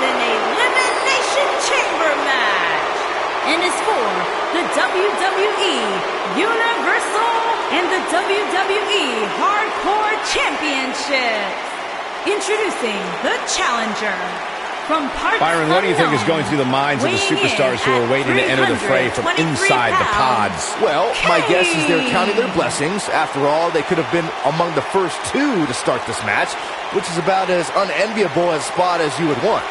an Elimination Chamber match and is for the WWE Universal and the WWE Hardcore Championships. Introducing the challenger from parts Byron, what do you think is going through the minds of the superstars who are waiting to enter the fray from inside the pods? Well, my guess is they're counting their blessings. After all, they could have been among the first two to start this match, which is about as unenviable a spot as you would want.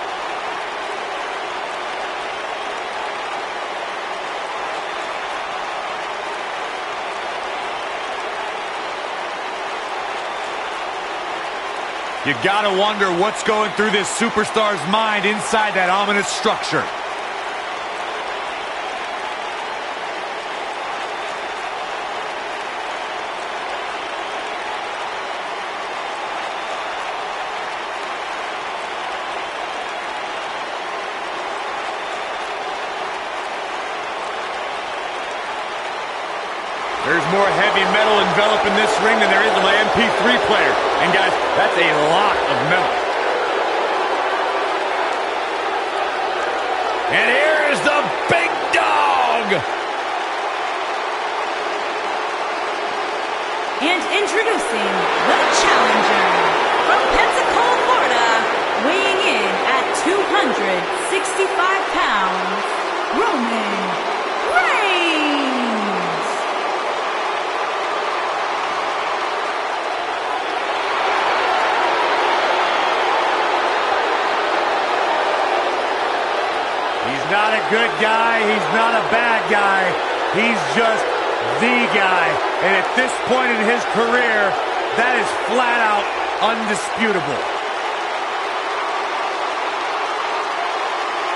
You gotta wonder what's going through this superstar's mind inside that ominous structure. There's more heavy metal enveloping this ring than there is in my MP3 player. And guys, that's a lot of metal. And here is the big dog. And introducing the challenger from Pensacola, Florida, weighing in at 265 pounds, Roman Reigns. He's not a good guy, he's not a bad guy, he's just the guy. And at this point in his career, that is flat out undisputable.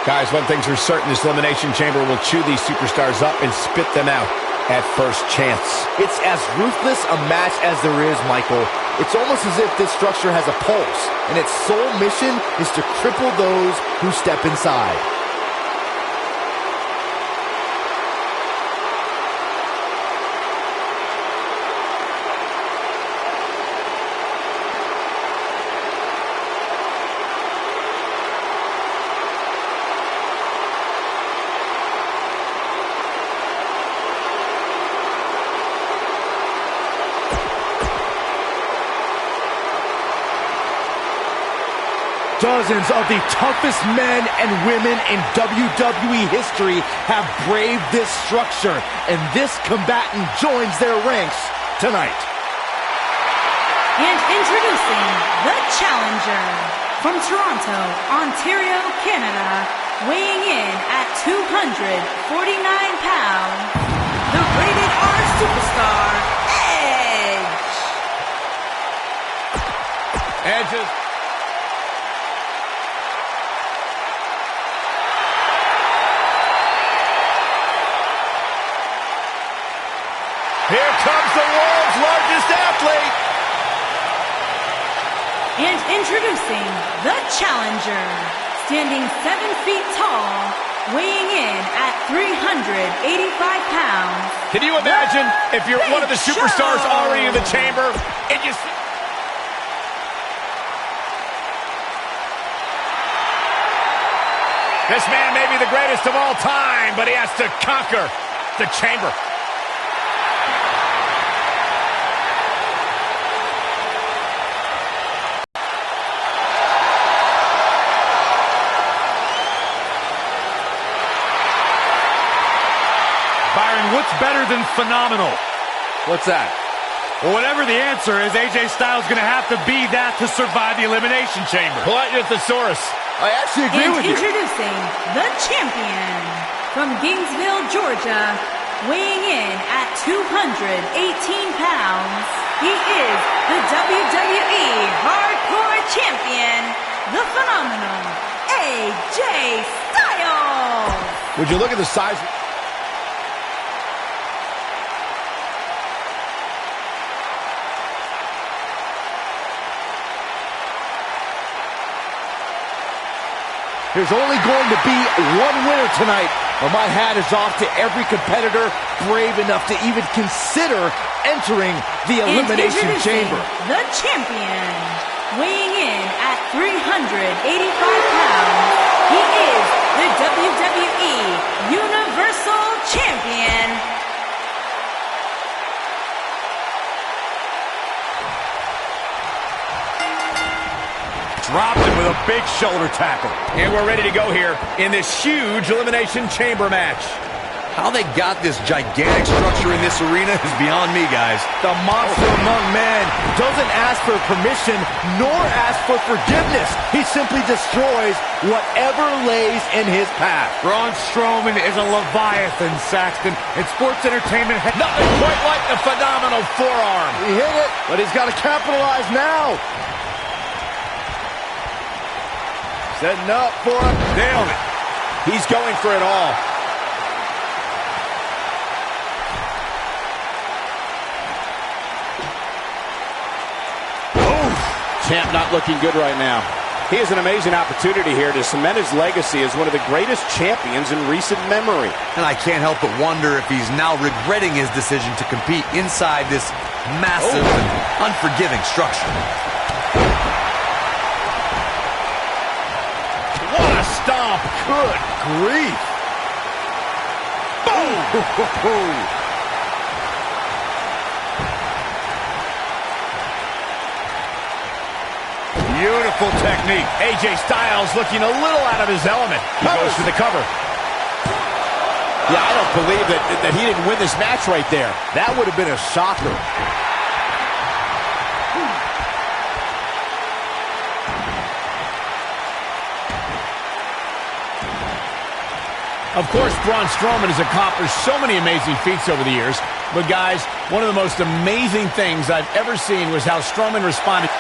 Guys, one thing's for certain, this Elimination Chamber will chew these superstars up and spit them out at first chance. It's as ruthless a match as there is, Michael. It's almost as if this structure has a pulse, and its sole mission is to cripple those who step inside. Dozens of the toughest men and women in WWE history have braved this structure, and this combatant joins their ranks tonight. And introducing the challenger from Toronto, Ontario, Canada, weighing in at 249 pounds, the Rated R superstar, Edge. Edge is... Here comes the world's largest athlete. And introducing the challenger, standing 7 feet tall, weighing in at 385 pounds. Can you imagine if you're one of the superstars already in the chamber and you see... This man may be the greatest of all time, but he has to conquer the chamber. Byron, what's better than phenomenal? What's that? Well, whatever the answer is, AJ Styles going to have to be that to survive the Elimination Chamber. Polite thesaurus. I actually agree with you. Introducing the champion from Gainesville, Georgia, weighing in at 218 pounds. He is the WWE Hardcore Champion, the phenomenal AJ Styles. Would you look at the size... There's only going to be one winner tonight, but my hat is off to every competitor brave enough to even consider entering the Elimination Chamber. The champion weighing in at 385 pounds, he is the WWE Universal Champion, dropped him with a big shoulder tackle. And we're ready to go here in this huge Elimination Chamber match. How they got this gigantic structure in this arena is beyond me, guys. The monster among men doesn't ask for permission nor ask for forgiveness. He simply destroys whatever lays in his path. Braun Strowman is a Leviathan, Saxton, and sports entertainment has Nothing quite like the phenomenal forearm. He hit it, but he's got to capitalize now. Setting up for him. Nailed it. He's going for it all. Champ not looking good right now. He has an amazing opportunity here to cement his legacy as one of the greatest champions in recent memory. And I can't help but wonder if he's now regretting his decision to compete inside this massive and unforgiving structure. What a stomp! Good grief. Boom! Beautiful technique. AJ Styles looking a little out of his element. He goes for the cover. Yeah, I don't believe that he didn't win this match right there. That would have been a shocker. Of course, Braun Strowman has accomplished so many amazing feats over the years. But guys, one of the most amazing things I've ever seen was how Strowman responded.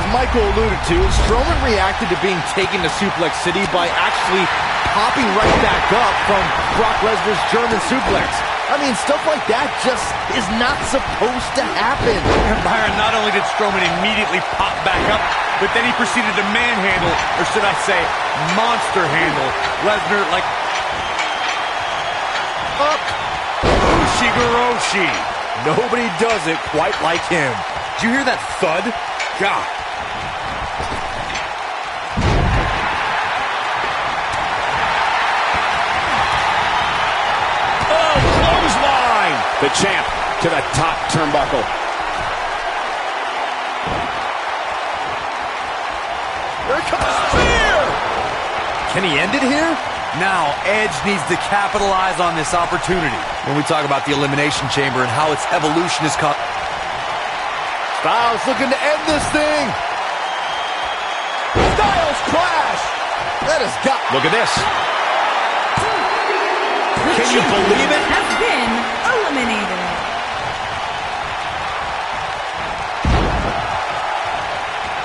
Michael alluded to, Strowman reacted to being taken to Suplex City by actually popping right back up from Brock Lesnar's German suplex. I mean, stuff like that just is not supposed to happen. And Byron, not only did Strowman immediately pop back up, but then he proceeded to manhandle, or should I say, monster handle, Lesnar like... Up! Ushigoroshi. Nobody does it quite like him. Did you hear that thud? God. The champ to the top turnbuckle. There comes the spear! Can he end it here? Now, Edge needs to capitalize on this opportunity when we talk about the Elimination Chamber and how its evolution is caught. Styles looking to end this thing. Styles clash. That has got... Look at this. The Can you believe it? Has been eliminated.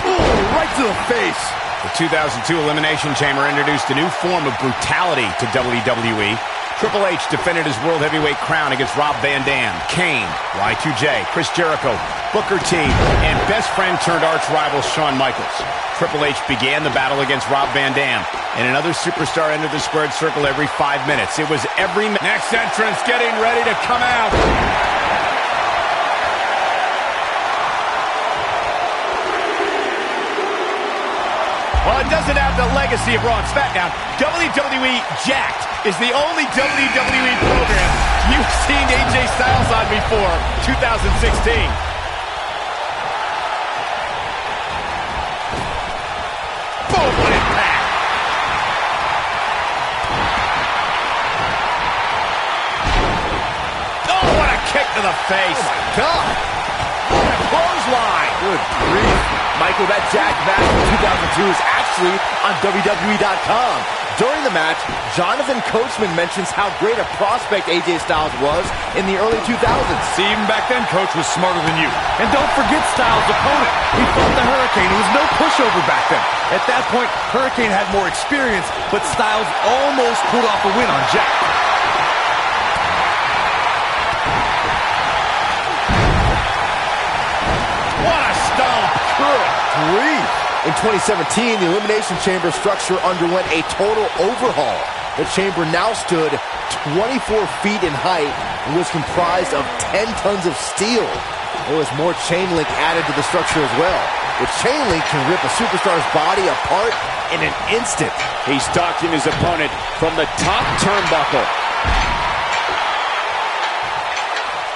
Ooh, right to the face. The 2002 Elimination Chamber introduced a new form of brutality to WWE. Triple H defended his World Heavyweight crown against Rob Van Dam, Kane, Y2J, Chris Jericho, Booker T, and best friend turned arch rival Shawn Michaels. Triple H began the battle against Rob Van Dam, and another superstar entered the squared circle every 5 minutes. It was every... Next entrance getting ready to come out. Well, it doesn't have the legacy of Raw and SmackDown. WWE Jacked is the only WWE program you've seen AJ Styles on before 2016. Boom, what impact! Oh, what a kick to the face! Oh, my God! What a clothesline! Good grief. Michael, that Jack match from 2002 is actually on WWE.com. During the match, Jonathan Coachman mentions how great a prospect AJ Styles was in the early 2000s. See, even back then, Coach was smarter than you. And don't forget Styles' opponent. He fought the Hurricane. It was no pushover back then. At that point, Hurricane had more experience, but Styles almost pulled off a win on Jack. grief. In 2017, the Elimination Chamber structure underwent a total overhaul. The chamber now stood 24 feet in height and was comprised of 10 tons of steel. There was more chain link added to the structure as well. The chain link can rip a superstar's body apart in an instant. He's stalking his opponent from the top turnbuckle.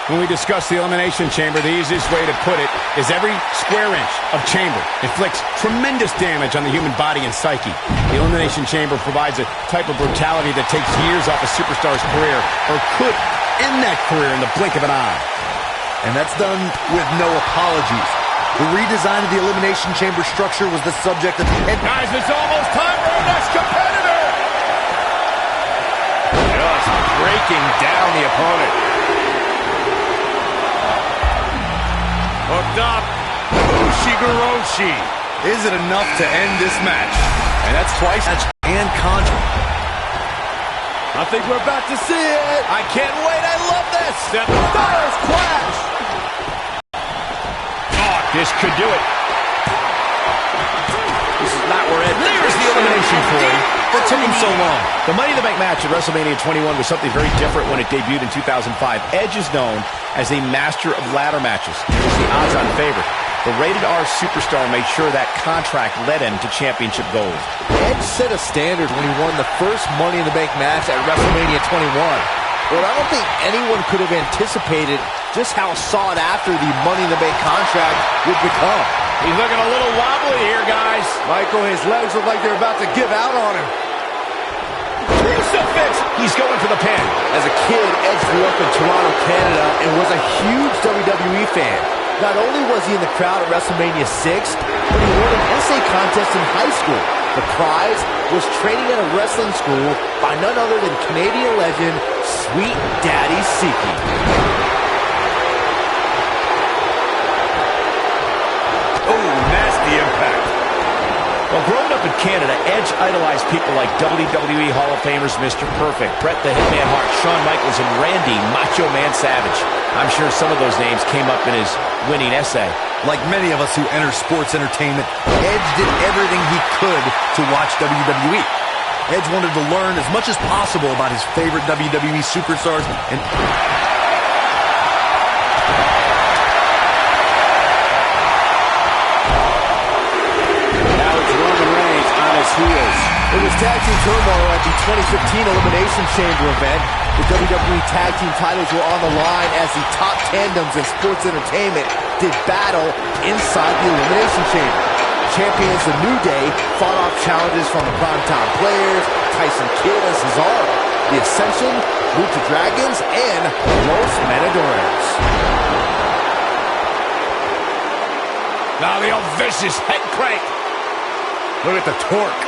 When we discuss the Elimination Chamber, the easiest way to put it is every square inch of chamber inflicts tremendous damage on the human body and psyche. The Elimination Chamber provides a type of brutality that takes years off a superstar's career, or could end that career in the blink of an eye. And that's done with no apologies. The redesign of the Elimination Chamber structure was the subject of... And guys, it's almost time for our next competitor! Just breaking down the opponent. Hooked up. Ushigoroshi. Is it enough to end this match? And that's twice. And contra. I think we're about to see it. I can't wait. I love this. Stars clash. Oh, this could do it. This is not where Ed... There's the elimination, Corey. What took him so long? The Money in the Bank match at WrestleMania 21 was something very different when it debuted in 2005. Edge is known as a master of ladder matches. He was the odds-on favorite. The Rated R superstar made sure that contract led him to championship gold. Edge set a standard when he won the first Money in the Bank match at WrestleMania 21. But I don't think anyone could have anticipated just how sought after the Money in the Bank contract would become. He's looking a little wobbly here, guys. Michael, his legs look like they're about to give out on him. Crucifix! He's going for the pin. As a kid, Edge grew up in Toronto, Canada, and was a huge WWE fan. Not only was he in the crowd at WrestleMania 6, but he won an essay contest in high school. The prize was training at a wrestling school by none other than Canadian legend Sweet Daddy Siki. Well, growing up in Canada, Edge idolized people like WWE Hall of Famers Mr. Perfect, Bret the Hitman Hart, Shawn Michaels, and Randy Macho Man Savage. I'm sure some of those names came up in his winning essay. Like many of us who enter sports entertainment, Edge did everything he could to watch WWE. Edge wanted to learn as much as possible about his favorite WWE superstars and... Heels. It was tag team turmoil at the 2015 Elimination Chamber event. The WWE tag team titles were on the line as the top tandems in sports entertainment did battle inside the Elimination Chamber. Champions The New Day fought off challenges from the Primetime Players, Tyson Kidd and Cesaro, The Ascension, Lucha Dragons, and Los Matadores. Now the old vicious head crank. Look at the torque.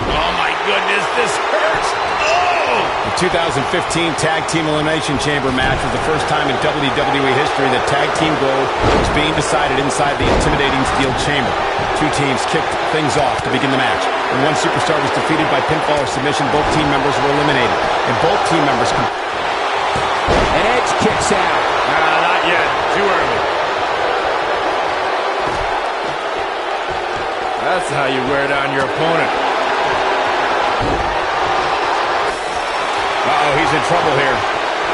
Oh, my goodness, this hurts. Oh! The 2015 Tag Team Elimination Chamber match was the first time in WWE history that Tag Team Gold was being decided inside the intimidating steel chamber. Two teams kicked things off to begin the match. When one superstar was defeated by pinfall or submission, both team members were eliminated. And both team members... And Edge kicks out. Not yet. Too early. That's how you wear down your opponent. Uh-oh, he's in trouble here.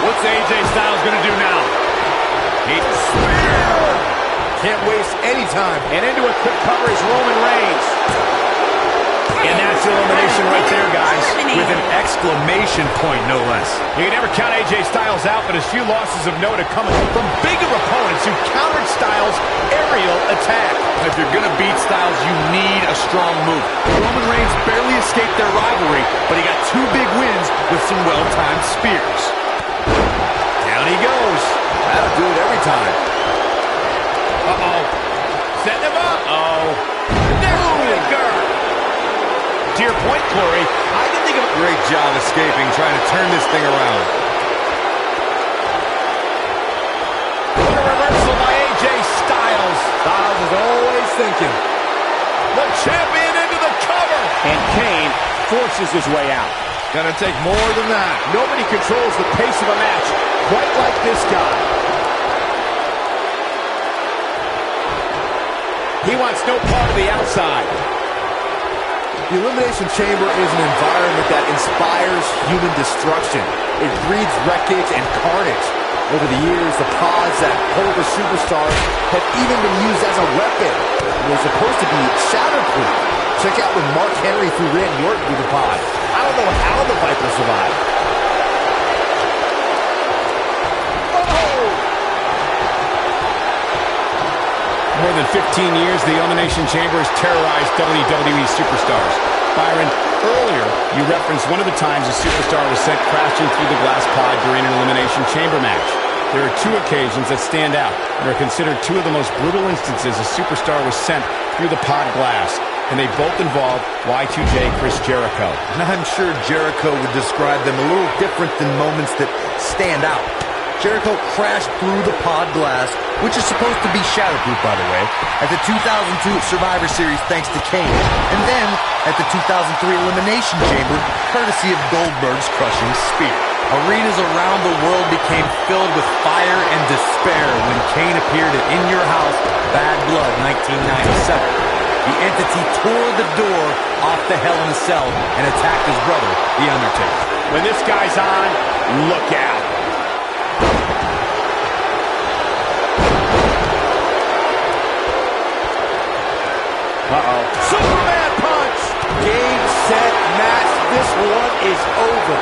What's AJ Styles going to do now? Spear! Can't waste any time. And into a quick cover is Roman Reigns. And that's elimination right there, guys. With an exclamation point, no less. You can never count AJ Styles out, but his few losses of note are coming from bigger opponents who countered Styles' aerial attack. If you're going to beat Styles, you need a strong move. Roman Reigns barely escaped their rivalry, but he got two big wins with some well-timed spears. Down he goes. That'll do it every time. Uh-oh. Setting him up. Uh-oh. Neckbreaker. To your point, Corey, I can think of a great job escaping, trying to turn this thing around. What a reversal by AJ Styles. Styles is always thinking. The champion into the cover. And Kane forces his way out. Gonna take more than that. Nobody controls the pace of a match quite like this guy. He wants no part of the outside. The Elimination Chamber is an environment that inspires human destruction. It breeds wreckage and carnage. Over the years, the pods that hold the superstars have even been used as a weapon. They're supposed to be shatterproof. Check out when Mark Henry threw Randy Orton through the pod. I don't know how the Viper survived. More than 15 years, the Elimination Chamber has terrorized WWE superstars. Byron, earlier you referenced one of the times a superstar was sent crashing through the glass pod during an Elimination Chamber match. There are two occasions that stand out and are considered two of the most brutal instances a superstar was sent through the pod glass, and they both involve Y2J Chris Jericho. And I'm sure Jericho would describe them a little different than moments that stand out. Jericho crashed through the pod glass, which is supposed to be shatterproof, by the way, at the 2002 Survivor Series thanks to Kane, and then at the 2003 Elimination Chamber, courtesy of Goldberg's crushing spear. Arenas around the world became filled with fire and despair when Kane appeared at In Your House, Bad Blood, 1997. The entity tore the door off the Hell in a Cell and attacked his brother, The Undertaker. When this guy's on, look out. Uh-oh. Superman punch! Game, set, match. This one is over.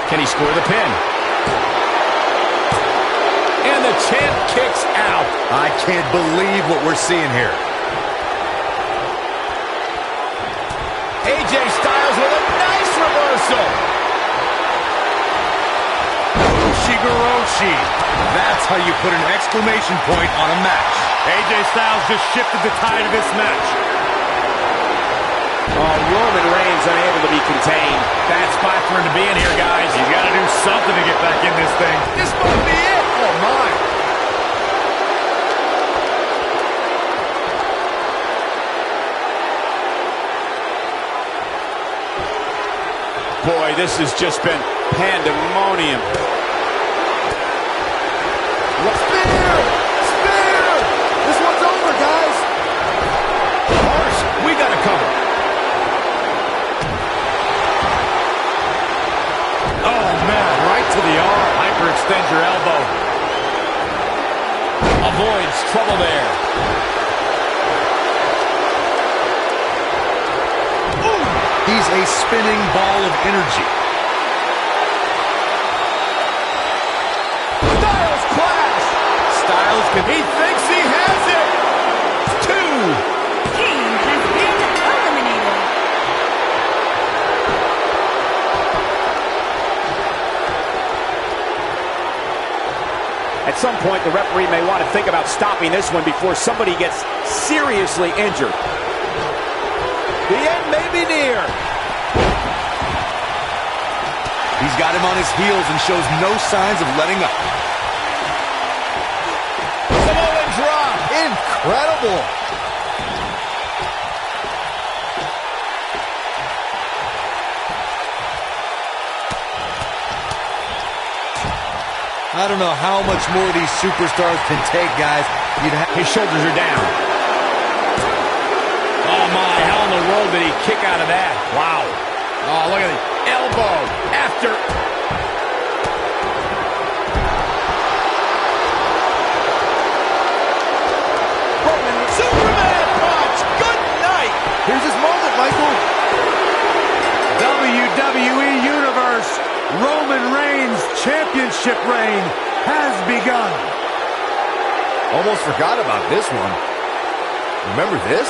Can he score the pin? And the champ kicks out. I can't believe what we're seeing here. AJ Styles with a nice reversal. Shigeroshi. That's how you put an exclamation point on a match. AJ Styles just shifted the tide of this match. Oh, Roman Reigns unable to be contained. Bad spot for him to be in here, guys. He's got to do something to get back in this thing. This might be it. Oh, my. Boy, this has just been pandemonium. Spear! Spear! This one's over, guys. Harsh, we got to cover. Oh, man, right to the arm. Hyperextend your elbow. Avoids trouble there. Ooh, he's a spinning ball of energy. Styles clash. Styles can... He thinks he has it. 2. Kane has been eliminated. At some point, the referee may want to think about stopping this one before somebody gets seriously injured. The end may be near. He's got him on his heels and shows no signs of letting up. Samoan drop. Incredible. I don't know how much more these superstars can take, guys. His shoulders are down. Oh, my. How in the world did he kick out of that? Wow. Oh, look at the elbow after. Superman punch. Good night. Here's his moment, Michael. WWE Universe, Roman Reigns' championship reign has begun. Almost forgot about this one. Remember this?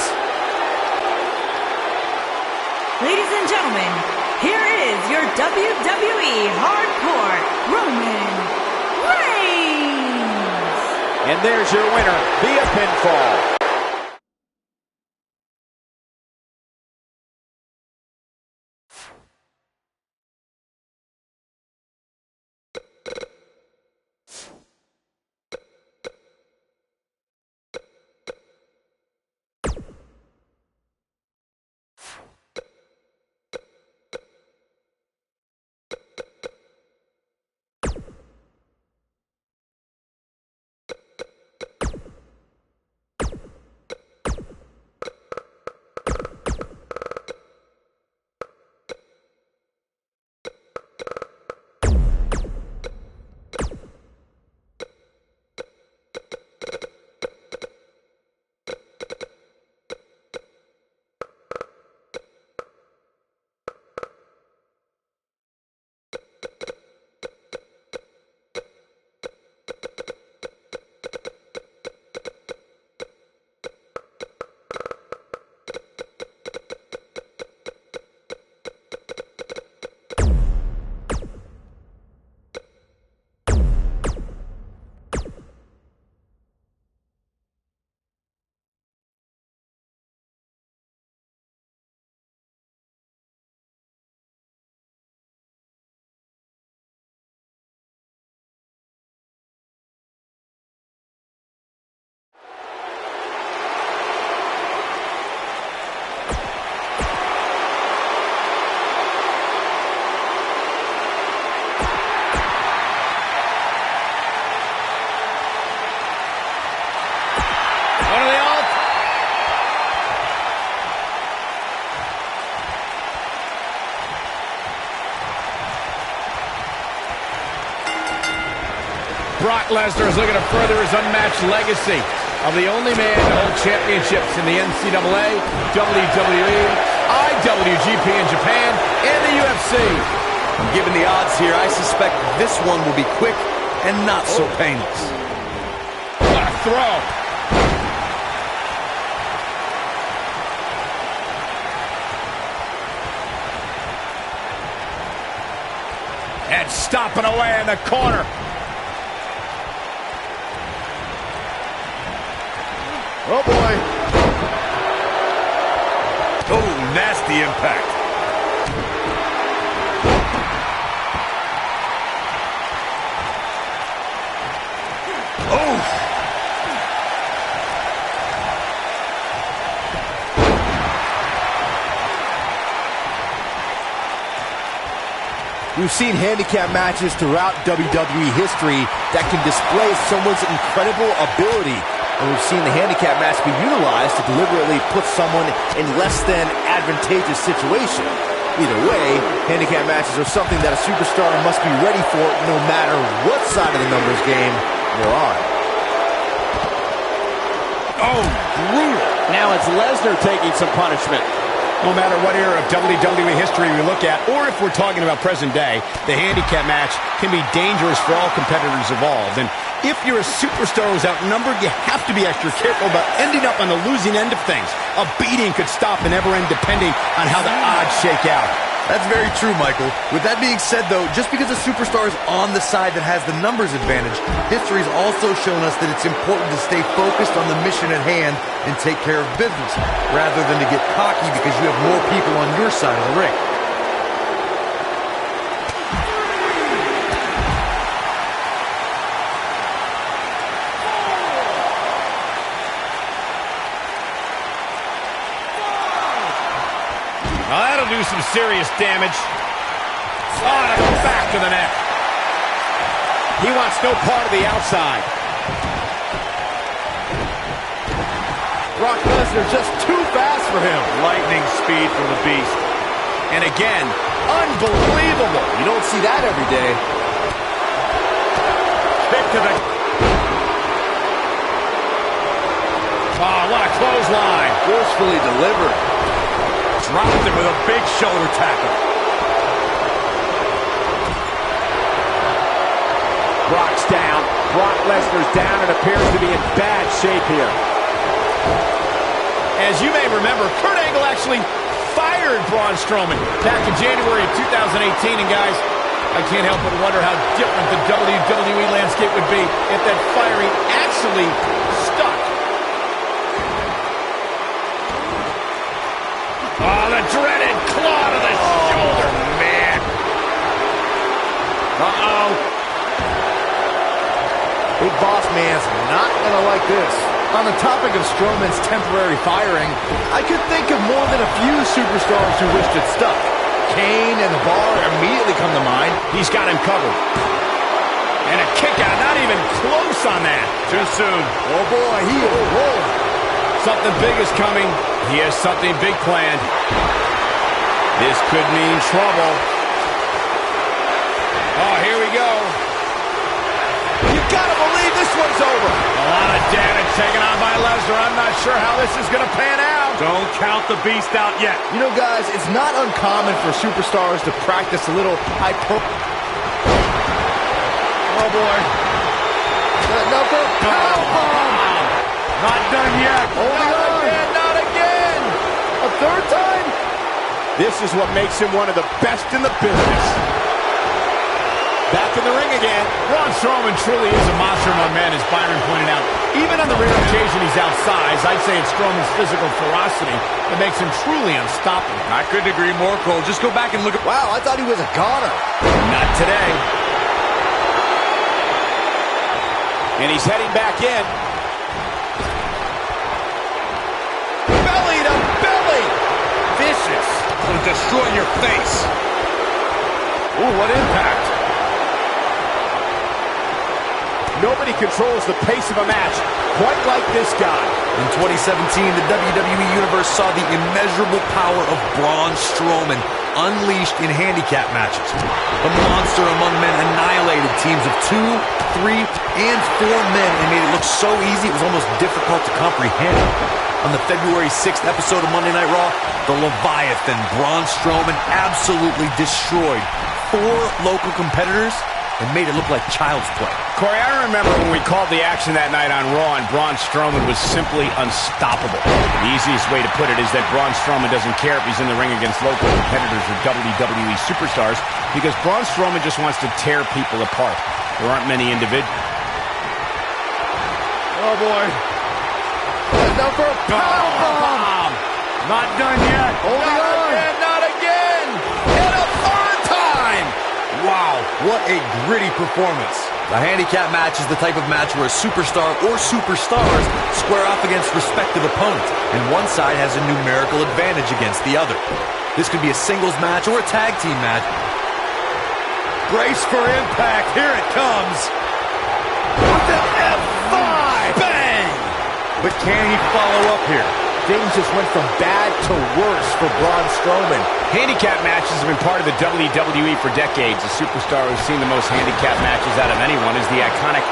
Ladies and gentlemen, here is your WWE Hardcore Roman Reigns. And there's your winner via pinfall. Brock Lesnar is looking to further his unmatched legacy of the only man to hold championships in the NCAA, WWE, IWGP in Japan, and the UFC. Given the odds here, I suspect this one will be quick and not so painless. What a throw. And stomping away in the corner. Oh, boy. Oh, nasty impact. Oh! We've seen handicap matches throughout WWE history that can display someone's incredible ability. And we've seen the handicap match be utilized to deliberately put someone in less than advantageous situation. Either way, handicap matches are something that a superstar must be ready for no matter what side of the numbers game they're on. Oh, brutal. Now it's Lesnar taking some punishment. No matter what era of WWE history we look at, or if we're talking about present day, the handicap match can be dangerous for all competitors involved. And if you're a superstar who's outnumbered, you have to be extra careful about ending up on the losing end of things. A beating could stop and never end depending on how the odds shake out. That's very true, Michael. With that being said, though, just because a superstar is on the side that has the numbers advantage, history's also shown us that it's important to stay focused on the mission at hand and take care of business, rather than to get cocky because you have more people on your side of the ring. Well, that'll do some serious damage. Oh, and a back to the neck. He wants no part of the outside. Brock Lesnar just too fast for him. Lightning speed from the Beast. And again, unbelievable. You don't see that every day. Kick to the... Oh, what a clothesline. Forcefully delivered. Dropped him with a big shoulder tackle. Brock's down. Brock Lesnar's down and appears to be in bad shape here. As you may remember, Kurt Angle actually fired Braun Strowman back in January of 2018. And guys, I can't help but wonder how different the WWE landscape would be if that firing actually stuck. Oh, the dreaded claw to the shoulder. Man. Uh-oh. Big Boss Man's not going to like this. On the topic of Strowman's temporary firing, I could think of more than a few superstars who wished it stuck. Kane and The Bar immediately come to mind. He's got him covered. And a kick out, not even close on that. Too soon. Oh boy, he is rolling. Something big is coming. He has something big planned. This could mean trouble. Oh, here we go. You gotta believe this one's over. A lot of damage taken on by Lesnar. I'm not sure how this is going to pan out. Don't count the Beast out yet. You know, guys, it's not uncommon for superstars to practice a little hyper. Oh, boy. Another powerbomb. Not done yet. Holding on. Not again. A third time? This is what makes him one of the best in the business. Back in the ring again. Braun Strowman truly is a monster among men, as Byron pointed out. Even on the rare occasion he's outsized, I'd say it's Strowman's physical ferocity that makes him truly unstoppable. I couldn't agree more, Cole. Just go back and look at... Wow, I thought he was a goner. Not today. And he's heading back in. Belly to belly. Vicious. It'll destroy your face. Ooh, what impact. Nobody controls the pace of a match quite like this guy. In 2017, the WWE Universe saw the immeasurable power of Braun Strowman unleashed in handicap matches. The monster among men annihilated teams of 2, 3, and 4 men and made it look so easy it was almost difficult to comprehend. On the February 6th episode of Monday Night Raw, the Leviathan Braun Strowman absolutely destroyed 4 local competitors and made it look like child's play. Corey, I remember when we called the action that night on Raw and Braun Strowman was simply unstoppable. The easiest way to put it is that Braun Strowman doesn't care if he's in the ring against local competitors or WWE superstars because Braun Strowman just wants to tear people apart. There aren't many individuals. Oh, boy. Now for a powerbomb. Not done yet. Holding on. Again, not again. And a third time. Wow, what a gritty performance. A handicap match is the type of match where a superstar or superstars square off against respective opponents, and one side has a numerical advantage against the other. This could be a singles match or a tag team match. Brace for impact. Here it comes. With the F5. Bang! But can he follow up here? Things just went from bad to worse for Braun Strowman. Handicap matches have been part of the WWE for decades. The superstar who's seen the most handicap matches out of anyone is the iconic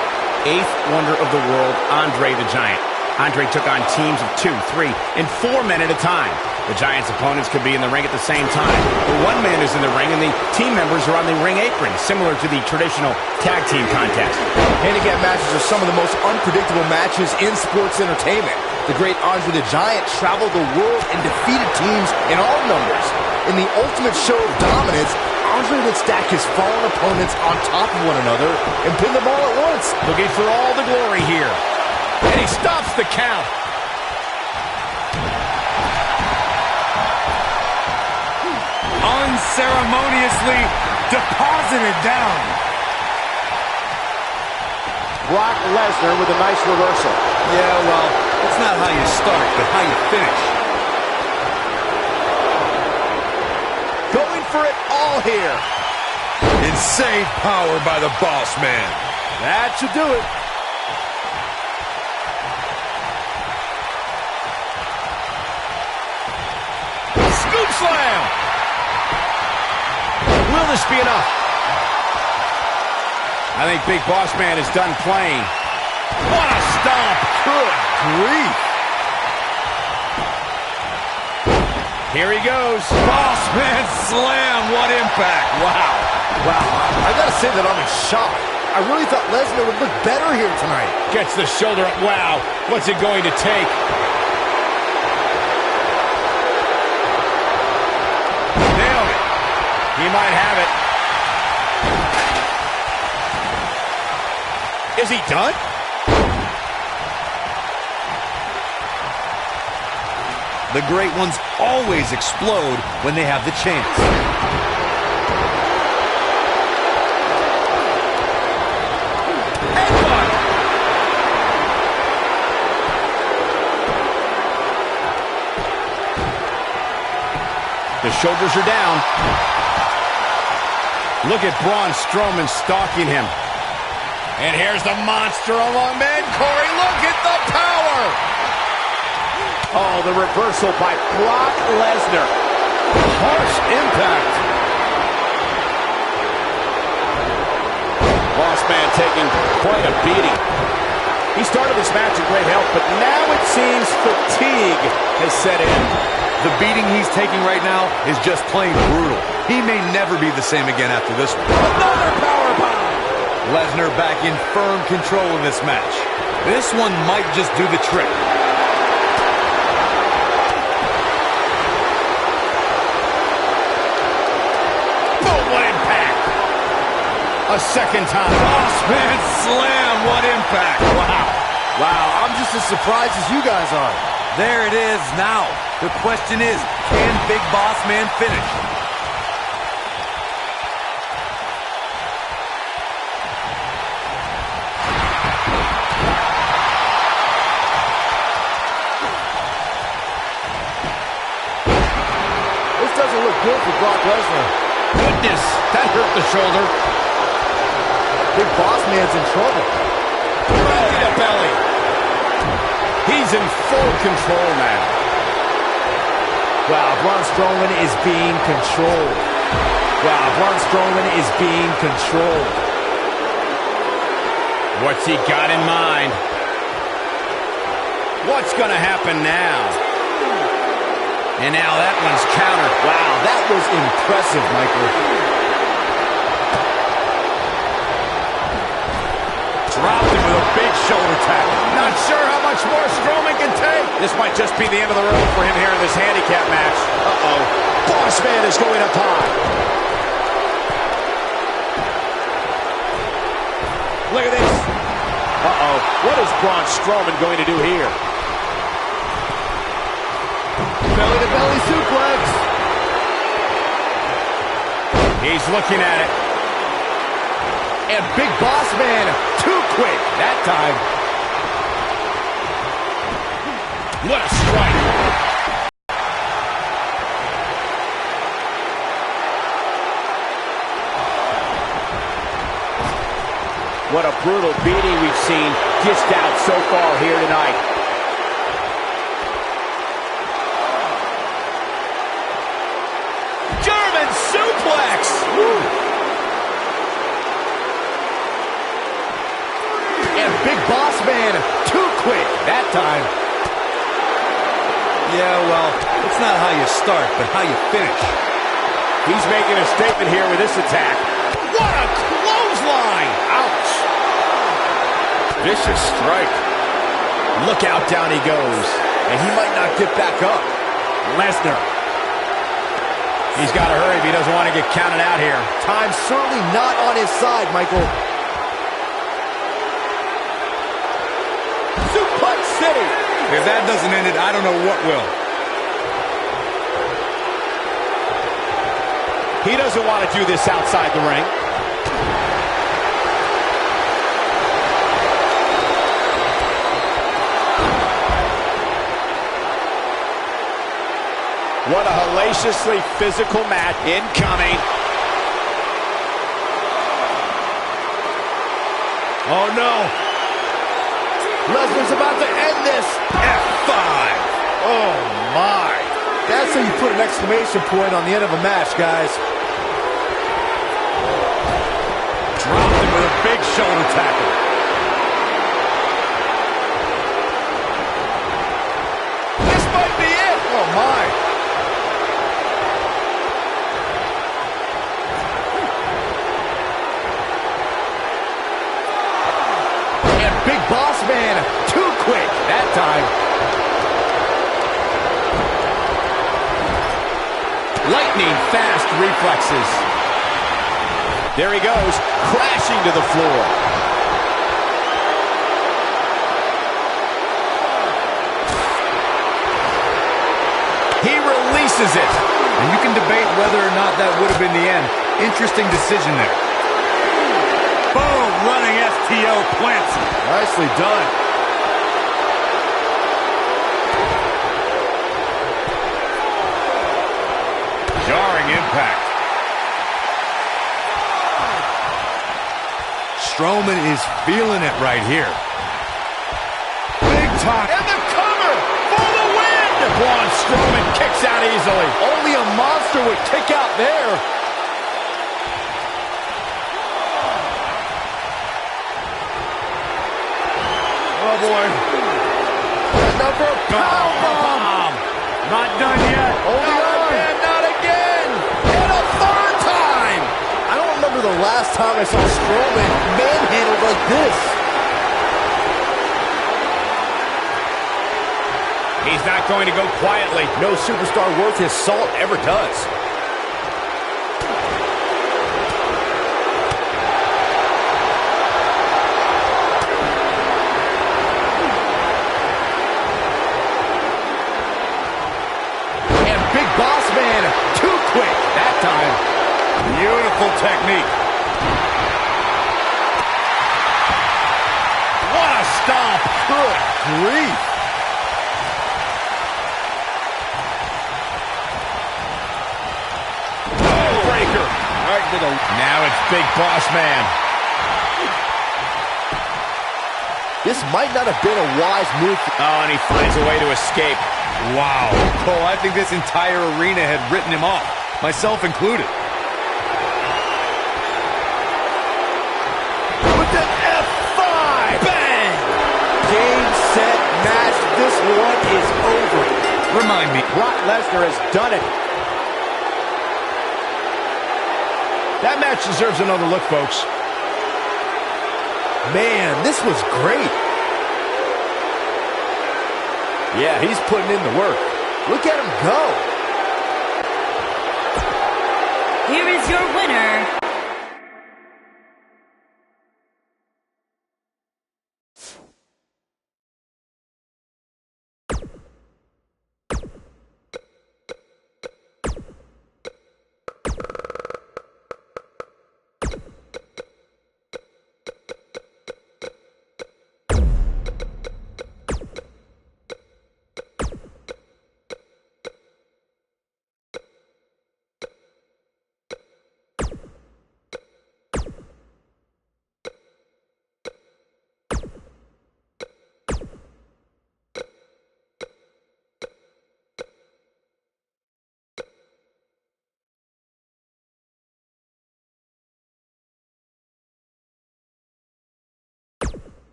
8th wonder of the world, Andre the Giant. Andre took on teams of 2, 3, and 4 men at a time. The Giant's opponents could be in the ring at the same time. But one man is in the ring and the team members are on the ring apron, similar to the traditional tag team contest. Handicap matches are some of the most unpredictable matches in sports entertainment. The great Andre the Giant traveled the world and defeated teams in all numbers. In the ultimate show of dominance, Andre would stack his fallen opponents on top of one another and pin them all at once. Looking for all the glory here. And he stops the count. Unceremoniously deposited down. Brock Lesnar with a nice reversal. Yeah, well, it's not how you start, but how you finish. Going for it all here. Insane power by the boss man. That should do it. Scoop slam. Will this be enough? I think Big Boss Man is done playing. What a stomp. Good grief. Here he goes. Boss man slam. What impact. Wow. Wow, I gotta say that I'm in shock. I really thought Lesnar would look better here tonight. Gets the shoulder up. Wow. What's it going to take? Nailed it. He might have it. Is he done? The great ones always explode when they have the chance. Headbutt. The shoulders are down. Look at Braun Strowman stalking him. And here's the monster among men. Corey, look at the power. Oh, the reversal by Brock Lesnar. Harsh impact. Boss Man taking quite a beating. He started this match in great health, but now it seems fatigue has set in. The beating he's taking right now is just plain brutal. He may never be the same again after this one. Another powerbomb. Lesnar back in firm control in this match. This one might just do the trick. Boom, what impact. A second time. Boss man slam. What impact. Wow. Wow, I'm just as surprised as you guys are. There it is now. The question is, can Big Boss Man finish? This doesn't look good for Brock Lesnar. Goodness, that hurt the shoulder. Big Boss Man's in trouble. Belly to belly. He's in full control now. Wow, Braun Strowman is being controlled. Wow, Braun Strowman is being controlled. What's he got in mind? What's going to happen now? And now that one's countered. Wow, that was impressive, Michael. Dropped him with a big shoulder tackle. Not sure how much more Strowman can take. This might just be the end of the road for him here in this handicap match. Uh-oh. Boss Man is going up high. Look at this. Uh-oh. What is Braun Strowman going to do here? Belly-to-belly suplex. He's looking at it. And Big Boss Man, too quick that time. What a strike. What a brutal beating we've seen dished out so far here tonight. German suplex. Woo. And Big Boss Man, too quick that time. Yeah, well, it's not how you start, but how you finish. He's making a statement here with this attack. What a clothesline. Ouch. Vicious strike. Look out, down he goes. And he might not get back up. Lesnar. He's got to hurry if he doesn't want to get counted out here. Time's certainly not on his side, Michael. Suplex City. If that doesn't end it, I don't know what will. He doesn't want to do this outside the ring. What a hellaciously physical match incoming. Oh, no. Lesnar's about to end this. F5. Oh, my. That's how you put an exclamation point on the end of a match, guys. Dropped him with a big shoulder tackle. This might be it. Oh, my. And Big Boss Man, too quick that time. Lightning fast reflexes. There he goes, crashing to the floor. He releases it. And you can debate whether or not that would have been the end. Interesting decision there. Boom, running STO plants. Nicely done. Jarring impact. Strowman is feeling it right here. Big time. And the cover for the win. Braun Strowman kicks out easily. Only a monster would kick out there. Oh, boy. Another powerbomb. Not done yet. Only Again, not again. And a third time. I don't remember the last time I saw Strowman manhandled like this. He's not going to go quietly. No superstar worth his salt ever does. And Big Boss Man, too quick that time. Beautiful technique. What a stomp. Good grief. Breaker. Right to the... Now it's Big Boss Man. This might not have been a wise move. Oh, and he finds a way to escape. Wow. Cole, I think this entire arena had written him off, myself included. With an F5! Bang! Game, set, match. This one is over. Remind me. Brock Lesnar has done it. That match deserves another look, folks. Man, this was great. Yeah, he's putting in the work. Look at him go. Here is your winner,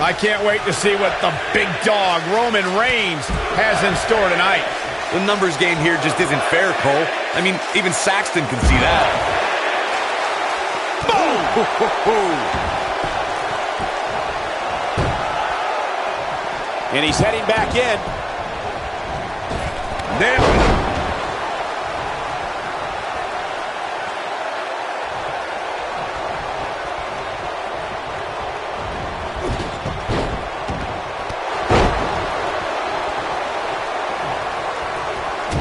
I can't wait to see what the big dog, Roman Reigns, has in store tonight. The numbers game here just isn't fair, Cole. I mean, even Saxton can see that. Boom! And he's heading back in. Nailed it.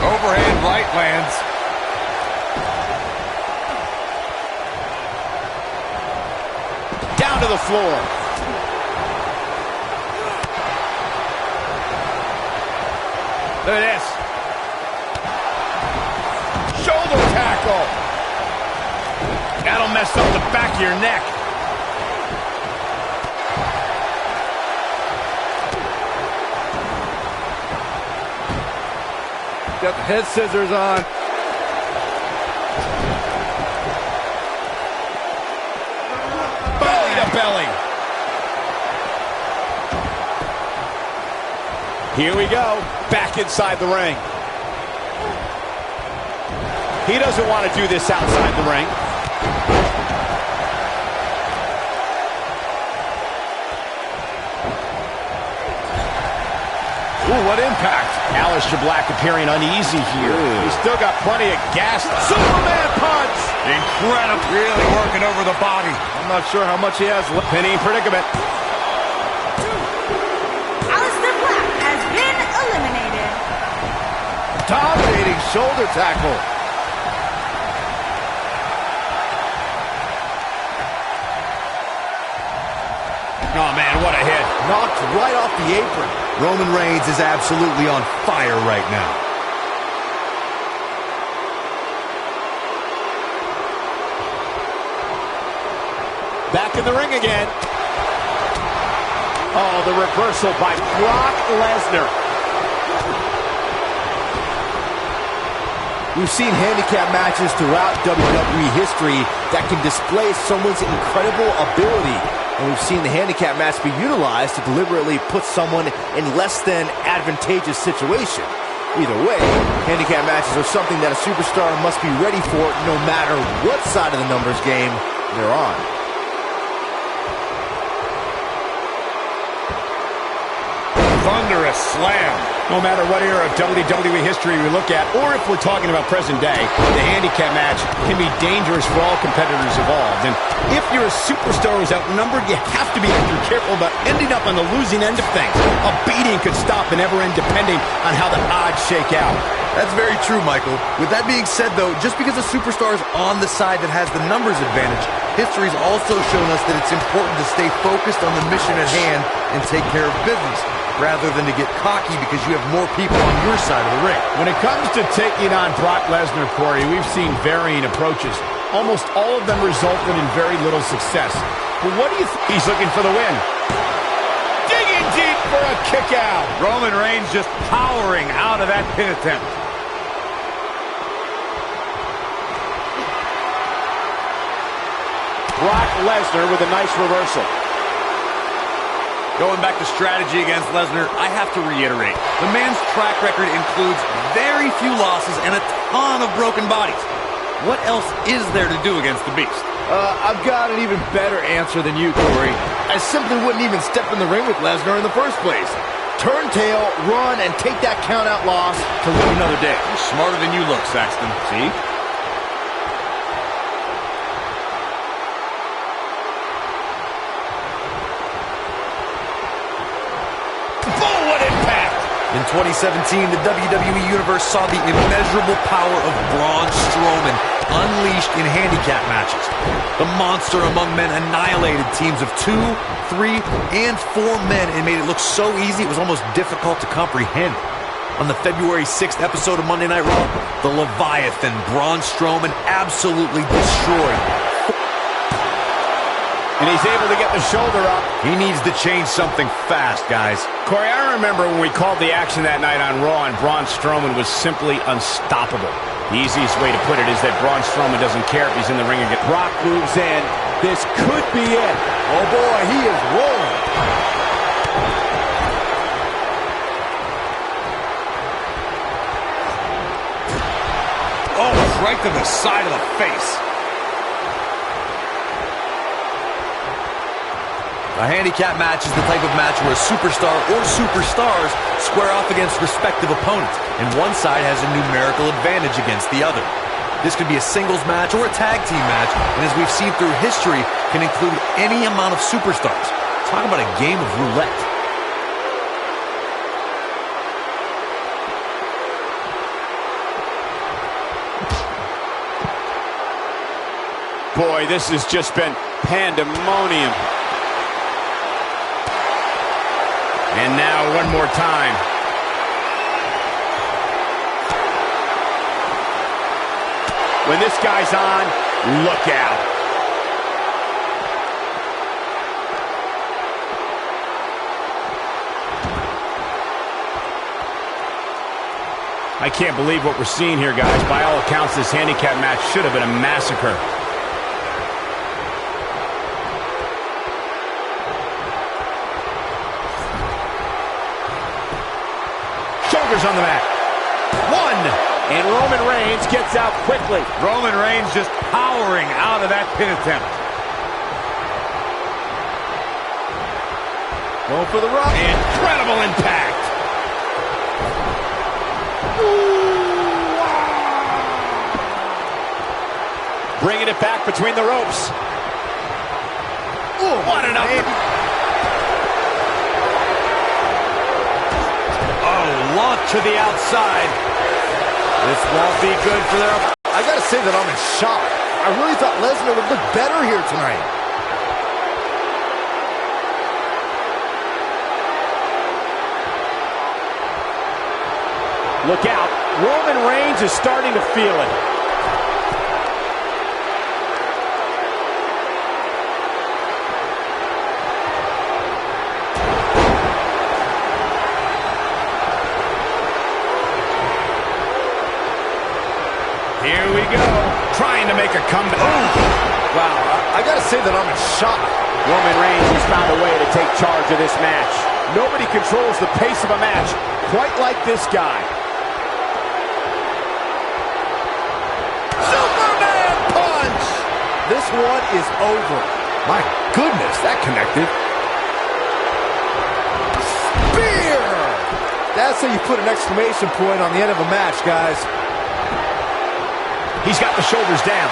Overhand right lands. Down to the floor. Look at this. Shoulder tackle. That'll mess up the back of your neck. Got the head scissors on. Belly to belly. Here we go. Back inside the ring. He doesn't want to do this outside the ring. Ooh, what impact. Aleister Black appearing uneasy here. He's still got plenty of gas. Superman punch! Incredible. Really working over the body. I'm not sure how much he has left. Penny predicament. Aleister Black has been eliminated. Dominating shoulder tackle. Oh, man, what a hit. Knocked right off the apron. Roman Reigns is absolutely on fire right now. Back in the ring again. Oh, the reversal by Brock Lesnar. We've seen handicap matches throughout WWE history that can display someone's incredible ability. And we've seen the handicap match be utilized to deliberately put someone in less than advantageous situation. Either way, handicap matches are something that a superstar must be ready for no matter what side of the numbers game they're on. Thunderous slam. No matter what era of WWE history we look at, or if we're talking about present day, the handicap match can be dangerous for all competitors involved. And if you're a superstar who's outnumbered, you have to be extra careful about ending up on the losing end of things. A beating could stop and never end depending on how the odds shake out. That's very true, Michael. With that being said, though, just because a superstar is on the side that has the numbers advantage, history's also shown us that it's important to stay focused on the mission at hand and take care of business, rather than to get cocky because you have more people on your side of the ring. When it comes to taking on Brock Lesnar, Corey, we've seen varying approaches. Almost all of them resulted in very little success. But what do you think? He's looking for the win. Digging deep for a kick out. Roman Reigns just powering out of that pin attempt. Brock Lesnar with a nice reversal. Going back to strategy against Lesnar, I have to reiterate, the man's track record includes very few losses and a ton of broken bodies. What else is there to do against the Beast? I've got an even better answer than you, Corey. I simply wouldn't even step in the ring with Lesnar in the first place. Turn tail, run, and take that count-out loss to live another day. You're smarter than you look, Saxton. See? In 2017, the WWE Universe saw the immeasurable power of Braun Strowman unleashed in handicap matches. The monster among men annihilated teams of 2, 3, and 4 men and made it look so easy it was almost difficult to comprehend. On the February 6th episode of Monday Night Raw, the Leviathan Braun Strowman absolutely destroyed. And he's able to get the shoulder up. He needs to change something fast, guys. Corey, I remember when we called the action that night on Raw and Braun Strowman was simply unstoppable. The easiest way to put it is that Braun Strowman doesn't care if he's in the ring again. Brock moves in. This could be it. Oh boy, he is rolling. Oh, right to the side of the face. A handicap match is the type of match where a superstar or superstars square off against respective opponents, and one side has a numerical advantage against the other. This could be a singles match or a tag team match, and as we've seen through history, can include any amount of superstars. Talk about a game of roulette. Boy, this has just been pandemonium. And now one more time. When this guy's on, look out. I can't believe what we're seeing here, guys. By all accounts, this handicap match should have been a massacre. On the mat. 1. And Roman Reigns gets out quickly. Roman Reigns just powering out of that pin attempt. Going for the run. Incredible impact. Ooh, wow. Bringing it back between the ropes. Ooh, what an up. Launch to the outside. This won't be good for their... I gotta say that I'm in shock. I really thought Lesnar would look better here tonight. Look out. Roman Reigns is starting to feel it. go, trying to make a comeback. Ooh. Wow, I gotta say that I'm in shock. Roman Reigns has found a way to take charge of this match. Nobody controls the pace of a match quite like this guy. Superman punch! This one is over. My goodness, that connected. Spear! That's how you put an exclamation point on the end of a match, guys. He's got the shoulders down.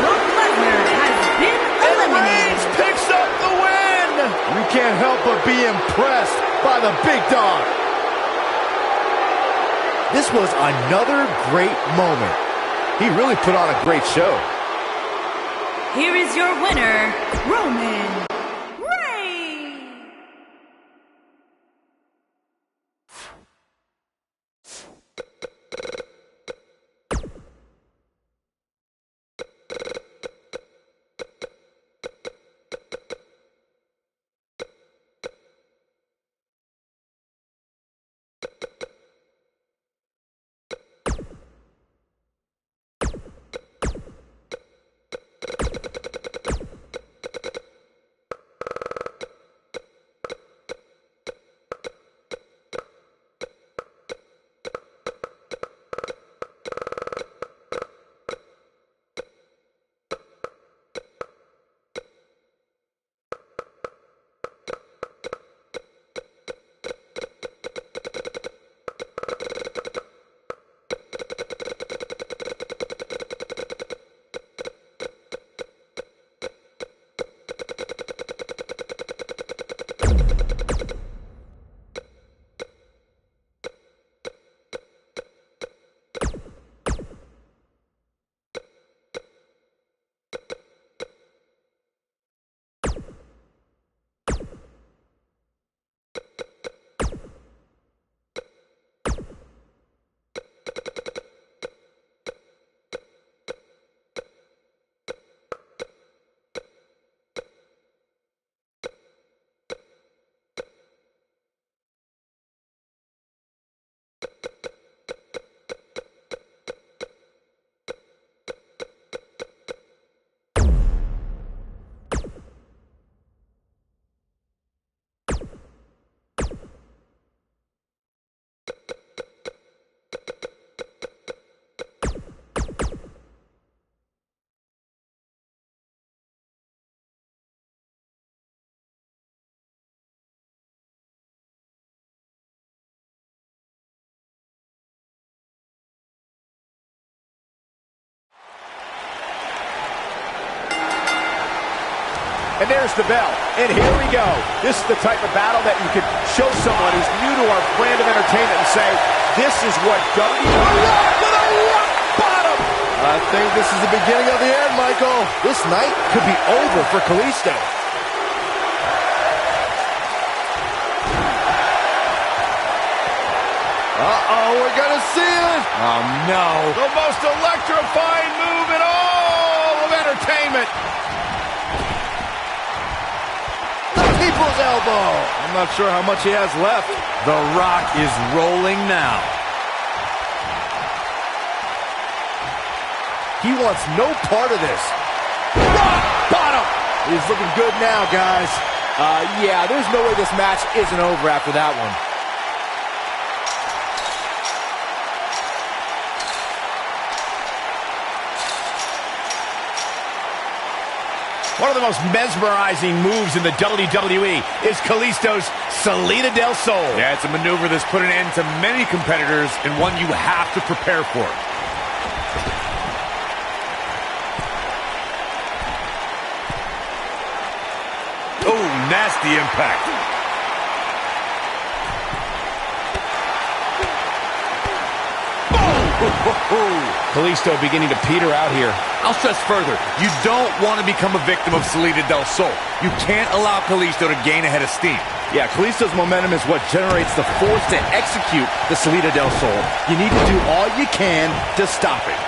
Brock Lesnar has been eliminated. Picks up the win! You can't help but be impressed by the big dog. This was another great moment. He really put on a great show. Here is your winner, Roman Reigns. And there's the bell. And here we go. This is the type of battle that you could show someone who's new to our brand of entertainment and say, this is what WWE with a rock bottom. I think this is the beginning of the end, Michael. This night could be over for Kalisto. Uh-oh, we're gonna see it. Oh, no. The most electrifying move in all of entertainment. People's elbow. I'm not sure how much he has left. The Rock is rolling now. He wants no part of this. Rock bottom. He's looking good now, guys. Yeah, there's no way this match isn't over after that one. One of the most mesmerizing moves in the WWE is Kalisto's Salida del Sol. Yeah, it's a maneuver that's put an end to many competitors and one you have to prepare for. Oh, nasty impact. Kalisto beginning to peter out here. I'll stress further, you don't want to become a victim of Salida del Sol. You can't allow Kalisto to gain a head of steam. Yeah, Kalisto's momentum is what generates the force to execute the Salida del Sol. You need to do all you can to stop it.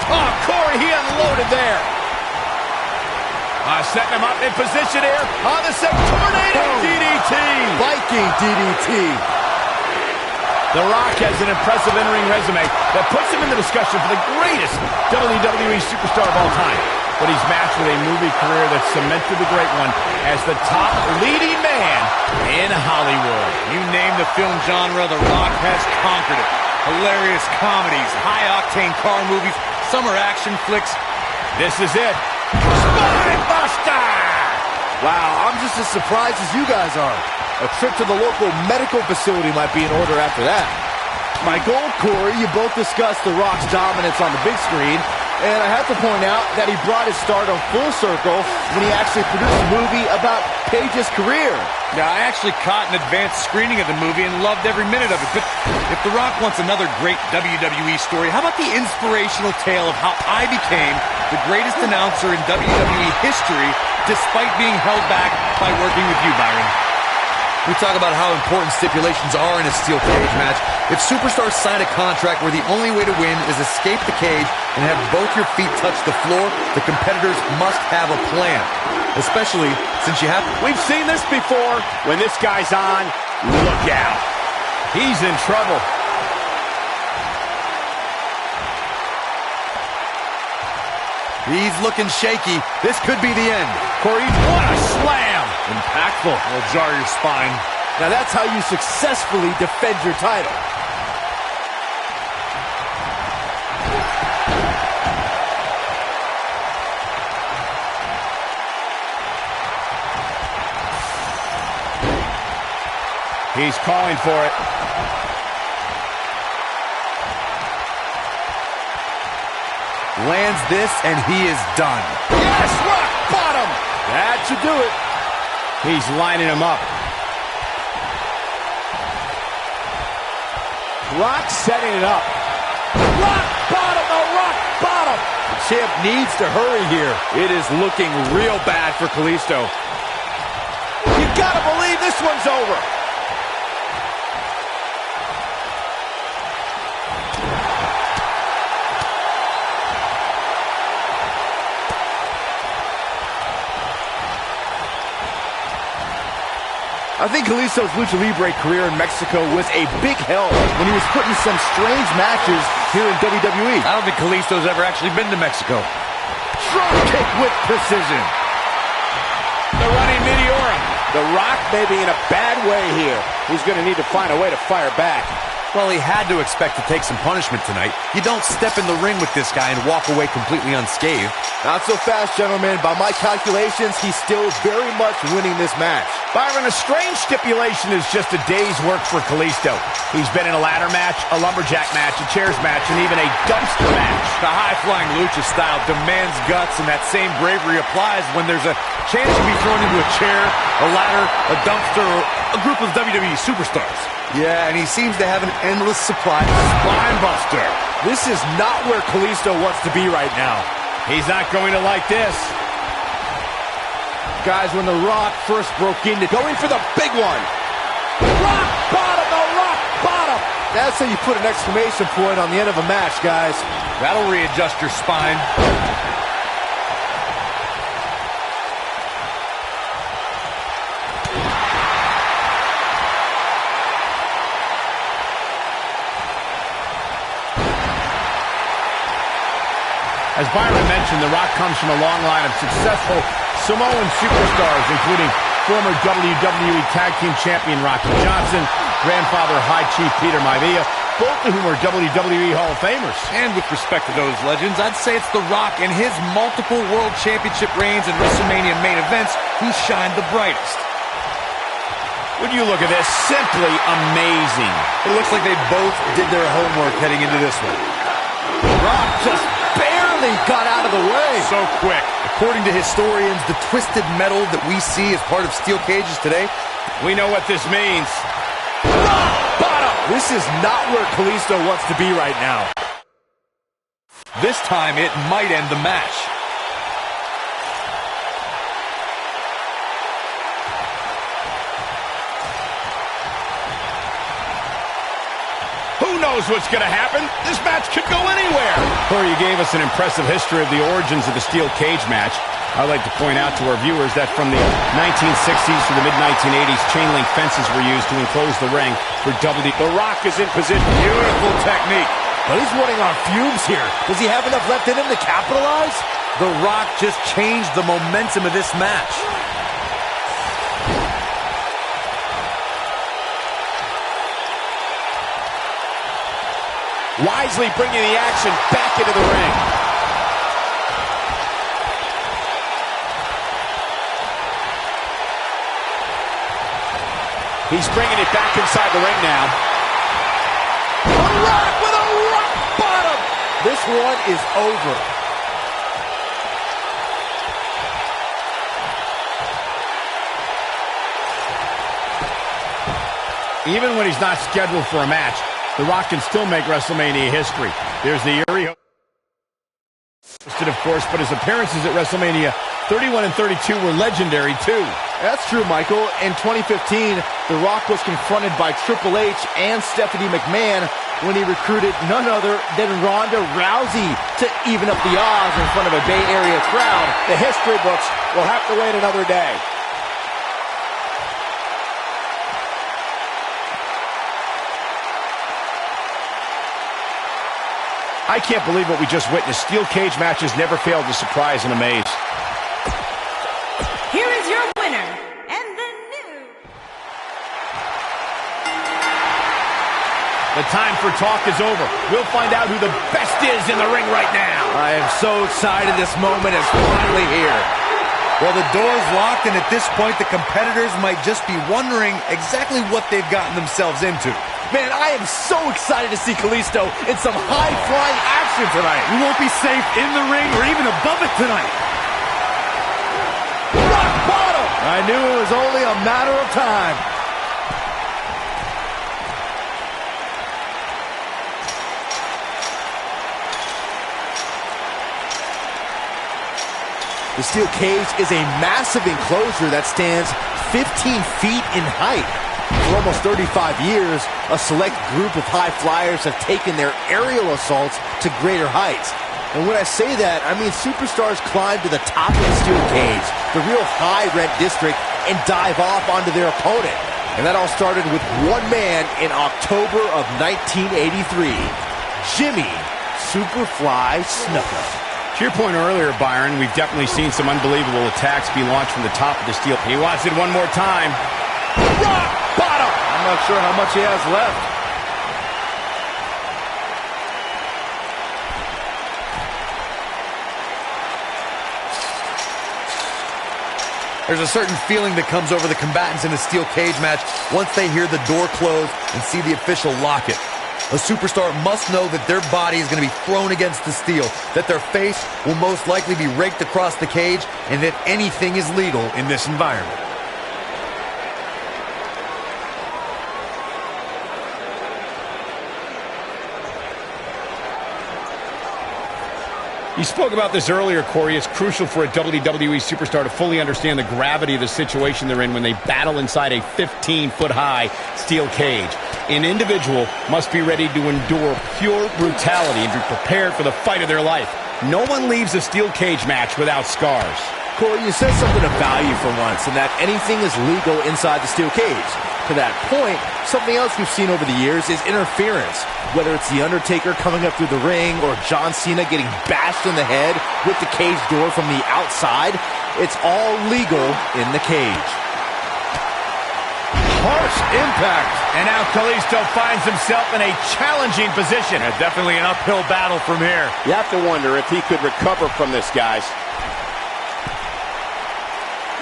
Oh, Corey, he unloaded there. Setting him up in position here on the second tornado DDT. Viking DDT. The Rock has an impressive in-ring resume that puts him in the discussion for the greatest WWE superstar of all time. But he's matched with a movie career that cemented the great one as the top leading man in Hollywood. You name the film genre, The Rock has conquered it. Hilarious comedies, high-octane car movies, summer action flicks. This is it. Spinebuster! Wow, I'm just as surprised as you guys are. A trip to the local medical facility might be in order after that. My goal, Corey, you both discussed The Rock's dominance on the big screen, and I have to point out that he brought his stardom full circle when he actually produced a movie about Paige's career. Now, I actually caught an advanced screening of the movie and loved every minute of it, but if The Rock wants another great WWE story, how about the inspirational tale of how I became the greatest announcer in WWE history despite being held back by working with you, Byron? We talk about how important stipulations are in a steel cage match. If superstars sign a contract where the only way to win is escape the cage and have both your feet touch the floor, the competitors must have a plan. Especially since you have... We've seen this before. When this guy's on, look out. He's in trouble. He's looking shaky. This could be the end. Corey, what a slam. Impactful. Will jar your spine. Now that's how you successfully defend your title. He's calling for it. Lands this, and he is done. Yes, rock bottom. That should do it. He's lining him up. Rock setting it up. Rock bottom, the rock bottom. The champ needs to hurry here. It is looking real bad for Kalisto. You gotta believe this one's over. I think Kalisto's Lucha Libre career in Mexico was a big help when he was put in some strange matches here in WWE. I don't think Kalisto's ever actually been to Mexico. Drop kick with precision. The running Meteora. The Rock may be in a bad way here. He's going to need to find a way to fire back. Well, he had to expect to take some punishment tonight. You don't step in the ring with this guy and walk away completely unscathed. Not so fast, gentlemen. By my calculations, he's still very much winning this match. Byron, a strange stipulation is just a day's work for Kalisto. He's been in a ladder match, a lumberjack match, a chairs match, and even a dumpster match. The high-flying lucha style demands guts, and that same bravery applies when there's a chance to be thrown into a chair, a ladder, a dumpster, or a group of WWE superstars. Yeah, and he seems to have an endless supply. Spinebuster. This is not where Kalisto wants to be right now. He's not going to like this. Guys, when The Rock first broke into going for the big one. Rock bottom, the rock bottom. That's how you put an exclamation point on the end of a match, guys. That'll readjust your spine. As Byron mentioned, The Rock comes from a long line of successful Samoan superstars, including former WWE Tag Team Champion Rocky Johnson, grandfather High Chief Peter Maivia, both of whom are WWE Hall of Famers. And with respect to those legends, I'd say it's The Rock and his multiple World Championship reigns and WrestleMania main events who shined the brightest. Would you look at this? Simply amazing. It looks like they both did their homework heading into this one. Rock just barely got out of the way. So quick. According to historians, the twisted metal that we see as part of steel cages today, We know what this means. Rock bottom. This is not where Kalisto wants to be right now. This time it might end the match. Who knows knows what's going to happen. This match could go anywhere. Corey, you gave us an impressive history of the origins of the steel cage match. I'd like to point out to our viewers that from the 1960s to the mid-1980s, chain link fences were used to enclose the ring for The Rock is in position. Beautiful technique. But he's running on fumes here. Does he have enough left in him to capitalize? The Rock just changed the momentum of this match. Wisely bringing the action back into the ring. He's bringing it back inside the ring now. The Rock with a rock bottom. This one is over. Even when he's not scheduled for a match, The Rock can still make WrestleMania history. There's the Erie, of course, but his appearances at WrestleMania 31 and 32 were legendary, too. That's true, Michael. In 2015, The Rock was confronted by Triple H and Stephanie McMahon when he recruited none other than Ronda Rousey to even up the odds in front of a Bay Area crowd. The history books will have to wait another day. I can't believe what we just witnessed. Steel cage matches never failed to surprise and amaze. Here is your winner, and the new... The time for talk is over. We'll find out who the best is in the ring right now. I am so excited this moment is finally here. Well, the door's locked, and at this point, the competitors might just be wondering exactly what they've gotten themselves into. Man, I am so excited to see Kalisto in some high-flying action tonight. We won't be safe in the ring or even above it tonight. Rock bottom! I knew it was only a matter of time. The steel cage is a massive enclosure that stands 15 feet in height. For almost 35 years, a select group of high flyers have taken their aerial assaults to greater heights. And when I say that, I mean superstars climb to the top of the steel cage, the real high-rent district, and dive off onto their opponent. And that all started with one man in October of 1983, Jimmy Superfly Snuka. To your point earlier, Byron, we've definitely seen some unbelievable attacks be launched from the top of the steel. He wants it one more time. Rock bottom! I'm not sure how much he has left. There's a certain feeling that comes over the combatants in a steel cage match once they hear the door close and see the official lock it. A superstar must know that their body is going to be thrown against the steel, that their face will most likely be raked across the cage, and that anything is legal in this environment. You spoke about this earlier, Corey. It's crucial for a WWE superstar to fully understand the gravity of the situation they're in when they battle inside a 15-foot-high steel cage. An individual must be ready to endure pure brutality and be prepared for the fight of their life. No one leaves a steel cage match without scars. Corey, you said something of value for once, and that anything is legal inside the steel cage. To that point, something else we've seen over the years is interference. Whether it's The Undertaker coming up through the ring or John Cena getting bashed in the head with the cage door from the outside, it's all legal in the cage. Harsh impact. And now Kalisto finds himself in a challenging position. Yeah, definitely an uphill battle from here. You have to wonder if he could recover from this, guys.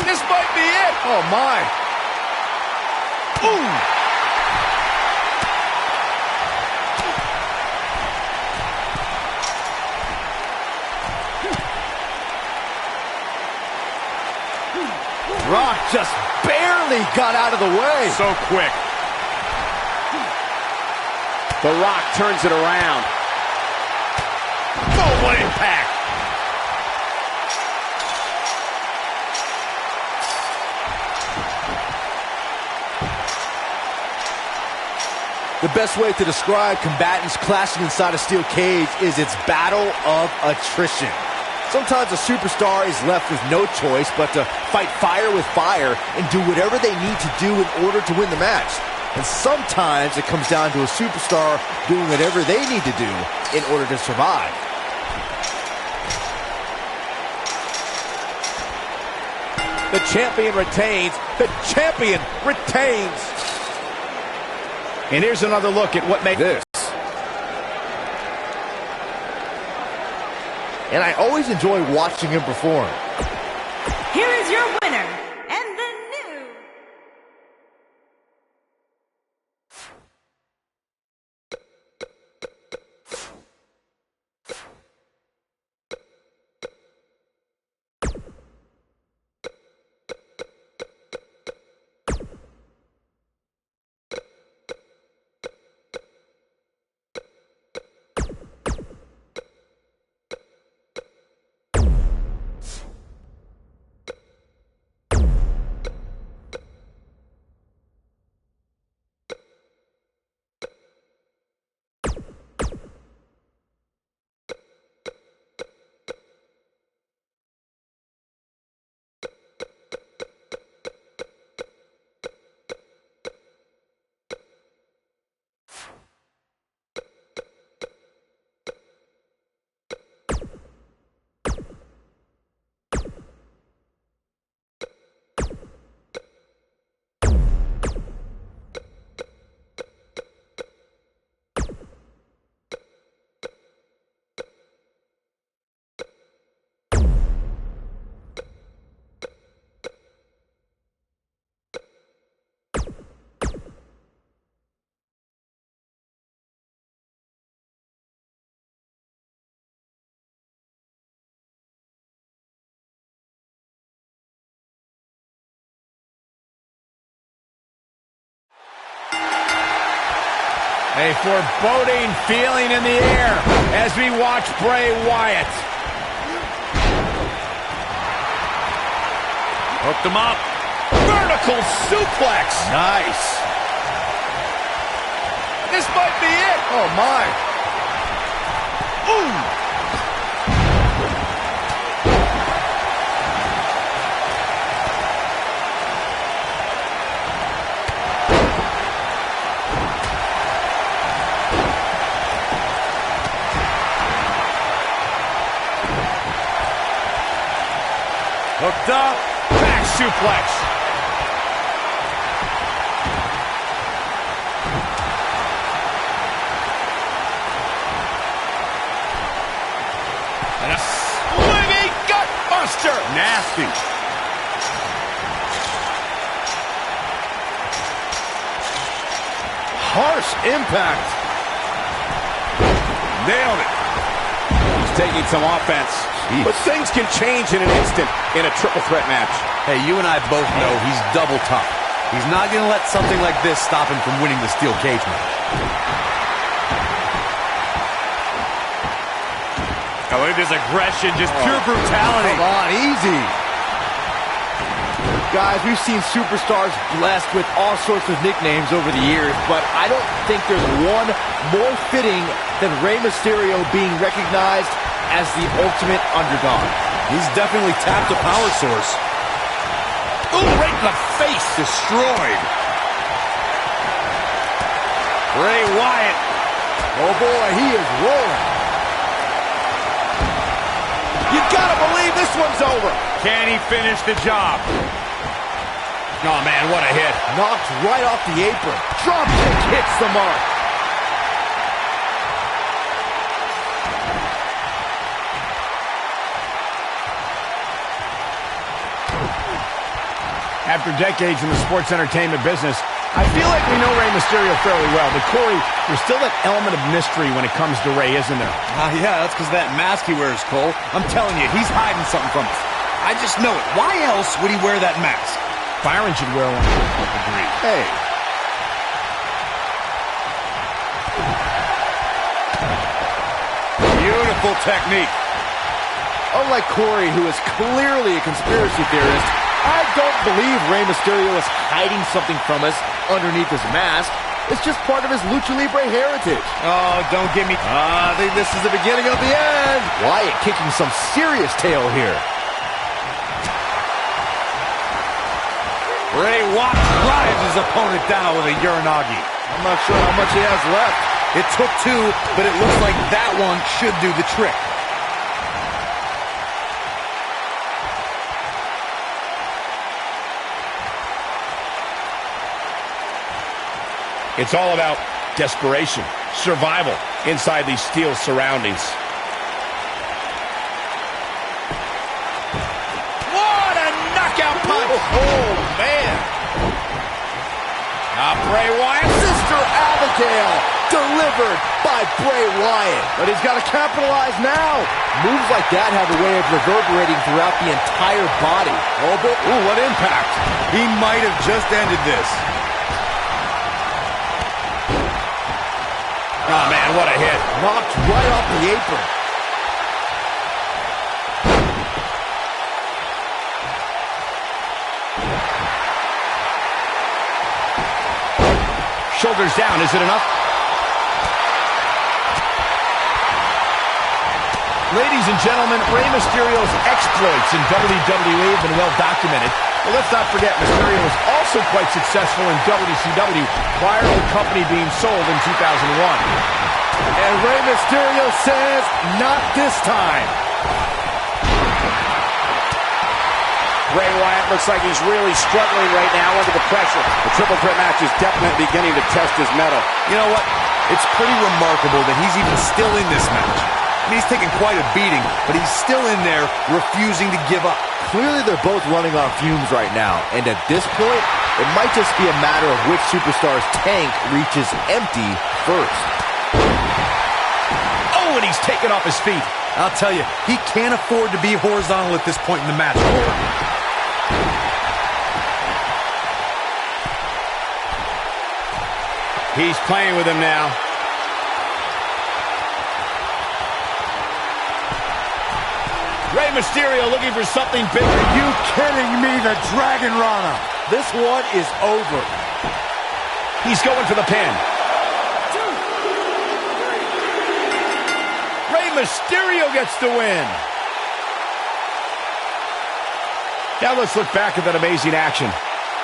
This might be it. Oh, my. Ooh. Rock just barely got out of the way. So quick. The Rock turns it around. Oh, what impact. The best way to describe combatants clashing inside a steel cage is its battle of attrition. Sometimes a superstar is left with no choice but to fight fire with fire and do whatever they need to do in order to win the match. And sometimes it comes down to a superstar doing whatever they need to do in order to survive. The champion retains. The champion retains. And here's another look at what made this. And I always enjoy watching him perform. Here is your winner, and the new... A foreboding feeling in the air as we watch Bray Wyatt. Hooked him up. Vertical suplex. Nice. This might be it. Oh, my. Ooh. Hooked up. Back suplex. And a swimming gutbuster. Nasty. Harsh impact. Nailed it. He's taking some offense. Jeez. But things can change in an instant in a triple threat match. Hey, you and I both know he's double tough. He's not going to let something like this stop him from winning the steel cage match. Oh, look at this aggression, just pure brutality. Come on, easy. Guys, we've seen superstars blessed with all sorts of nicknames over the years, but I don't think there's one more fitting than Rey Mysterio being recognized as the ultimate underdog. He's definitely tapped a power source. Ooh, right in the face. Destroyed. Bray Wyatt. Oh boy, he is rolling. You gotta believe this one's over. Can he finish the job? Oh, man, what a hit. Knocked right off the apron. Drop kick hits the mark. After decades in the sports entertainment business, I feel like we know Rey Mysterio fairly well. But Corey, there's still that element of mystery when it comes to Rey, isn't there? Yeah, that's because that mask he wears, Cole. I'm telling you, he's hiding something from us. I just know it. Why else would he wear that mask? Byron should wear one. Agreed. Hey. Beautiful technique. Unlike Corey, who is clearly a conspiracy theorist, I don't believe Rey Mysterio is hiding something from us underneath his mask. It's just part of his Lucha Libre heritage. Oh, don't get me... I think this is the beginning of the end. Wyatt kicking some serious tail here. Bray Wyatt drives his opponent down with a Uranagi. I'm not sure how much he has left. It took two, but it looks like that one should do the trick. It's all about desperation, survival inside these steel surroundings. What a knockout punch! Oh, man! Now Bray Wyatt. Sister Abigail delivered by Bray Wyatt. But he's got to capitalize now. Moves like that have a way of reverberating throughout the entire body. Oh, boy. Ooh, what impact. He might have just ended this. Oh, man, what a hit. Knocked right off the apron. Shoulders down, is it enough? Ladies and gentlemen, Rey Mysterio's exploits in WWE have been well documented. But let's not forget, Mysterio was also quite successful in WCW prior to the company being sold in 2001. And Rey Mysterio says, not this time. Bray Wyatt looks like he's really struggling right now under the pressure. The triple threat match is definitely beginning to test his mettle. You know what? It's pretty remarkable that he's even still in this match. I mean, he's taking quite a beating, but he's still in there refusing to give up. Clearly they're both running on fumes right now. And at this point, it might just be a matter of which superstar's tank reaches empty first. Oh, and he's taken off his feet. I'll tell you, he can't afford to be horizontal at this point in the match. He's playing with him now. Rey Mysterio looking for something bigger. Are you kidding me? The Dragon Rana. This one is over. He's going for the pin. Rey Mysterio gets the win. Now let's look back at that amazing action.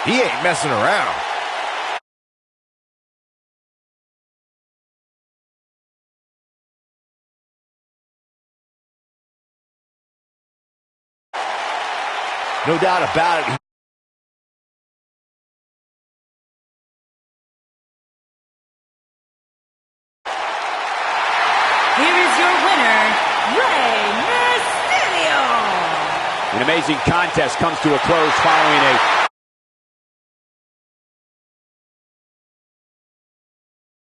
He ain't messing around. No doubt about it. Here is your winner, Rey Mysterio. An amazing contest comes to a close following a